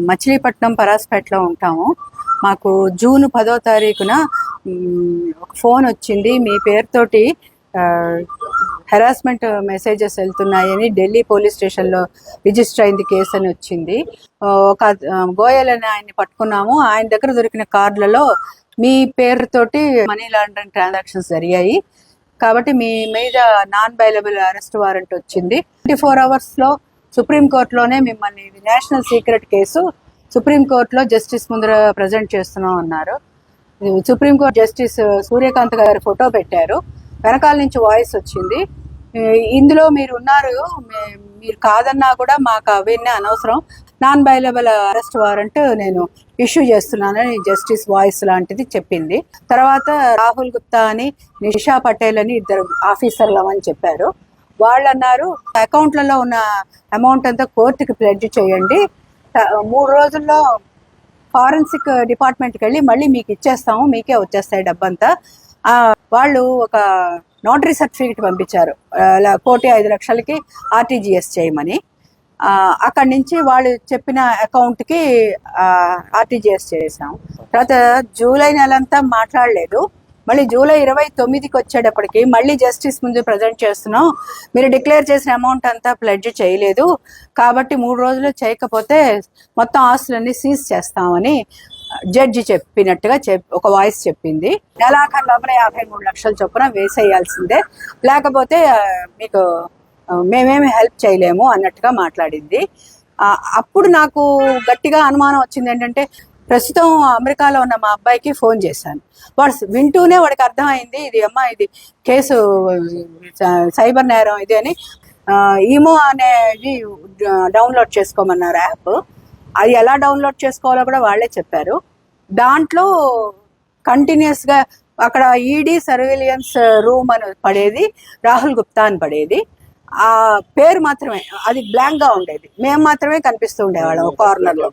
మచిలీపట్నం పరాస్పేటలో ఉంటాము. మాకు జూన్ 10వ తారీఖున ఒక ఫోన్ వచ్చింది, మీ పేరుతోటి హెరాస్మెంట్ మెసేజెస్ వెళ్తున్నాయని ఢిల్లీ పోలీస్ స్టేషన్లో రిజిస్టర్ అయింది కేసు అని వచ్చింది. ఒక గోయల్ అని ఆయన్ని పట్టుకున్నాము. ఆయన దగ్గర దొరికిన కార్డులలో మీ పేరుతోటి మనీ లాండరింగ్ ట్రాన్సాక్షన్స్ జరిగాయి కాబట్టి మీ మీద నాన్ బైలబుల్ అరెస్ట్ వారెంట్ వచ్చింది. 24 అవర్స్లో సుప్రీంకోర్టులోనే మిమ్మల్ని నేషనల్ సీక్రెట్ కేసు సుప్రీంకోర్టులో జస్టిస్ ముందర ప్రజెంట్ చేస్తున్నాం అన్నారు. సుప్రీంకోర్టు జస్టిస్ సూర్యకాంత్ గారి ఫోటో పెట్టారు, వెనకాల నుంచి వాయిస్ వచ్చింది, ఇందులో మీరు ఉన్నారు, మీరు కాదన్నా కూడా మాకు అవన్నీ అనవసరం, నాన్ బైలబుల్ అరెస్ట్ వారెంట్ నేను ఇష్యూ చేస్తున్నానని జస్టిస్ వాయిస్ లాంటిది చెప్పింది. తర్వాత రాహుల్ గుప్తా అని నిషా పటేల్ అని ఇద్దరు ఆఫీసర్లు అని చెప్పారు. వాళ్ళు అన్నారు, అకౌంట్లలో ఉన్న అమౌంట్ అంతా కోర్టుకి ప్లెడ్జ్ చేయండి, 3 రోజుల్లో ఫారెన్సిక్ డిపార్ట్మెంట్కి వెళ్ళి మళ్ళీ మీకు ఇచ్చేస్తాము, మీకే వచ్చేస్తాయి డబ్బంతా. వాళ్ళు ఒక నోటరీ సర్టిఫికెట్ పంపించారు, 1,05,00,000కి ఆర్టీజీఎస్ చేయమని. అక్కడి నుంచి వాళ్ళు చెప్పిన అకౌంట్కి ఆర్టీజీఎస్ చేసాం. తర్వాత జూలై నెలంతా మాట్లాడలేదు. మళ్ళీ జూలై 29కి వచ్చేటప్పటికి మళ్ళీ జస్టిస్ ముందు ప్రజెంట్ చేస్తున్నాం, మీరు డిక్లేర్ చేసిన అమౌంట్ అంతా ప్లెడ్జ్ చేయలేదు కాబట్టి 3 రోజులు చేయకపోతే మొత్తం ఆస్తులన్నీ సీజ్ చేస్తామని జడ్జి చెప్పినట్టుగా ఒక వాయిస్ చెప్పింది. నెలాఖరు లోపల 53 లక్షల చొప్పున వేసేయాల్సిందే, లేకపోతే మీకు మేమేమి హెల్ప్ చేయలేము అన్నట్టుగా మాట్లాడింది. అప్పుడు నాకు గట్టిగా అనుమానం వచ్చింది ఏంటంటే, ప్రస్తుతం అమెరికాలో ఉన్న మా అబ్బాయికి ఫోన్ చేశాను. వాడు వింటూనే వాడికి అర్థమైంది, ఇది కేసు సైబర్ నేరం ఇది అని. ఈమో అనేది డౌన్లోడ్ చేసుకోమన్నారు యాప్. అది ఎలా డౌన్లోడ్ చేసుకోవాలో కూడా వాళ్ళే చెప్పారు. దాంట్లో కంటిన్యూస్గా అక్కడ ఈడీ సర్వేలియన్స్ రూమ్ అని పడేది, రాహుల్ గుప్తా అని పడేది. ఆ పేరు మాత్రమే అది బ్లాంక్ గా ఉండేది, మేము మాత్రమే కనిపిస్తూ ఉండేవాళ్ళం కార్నర్లో.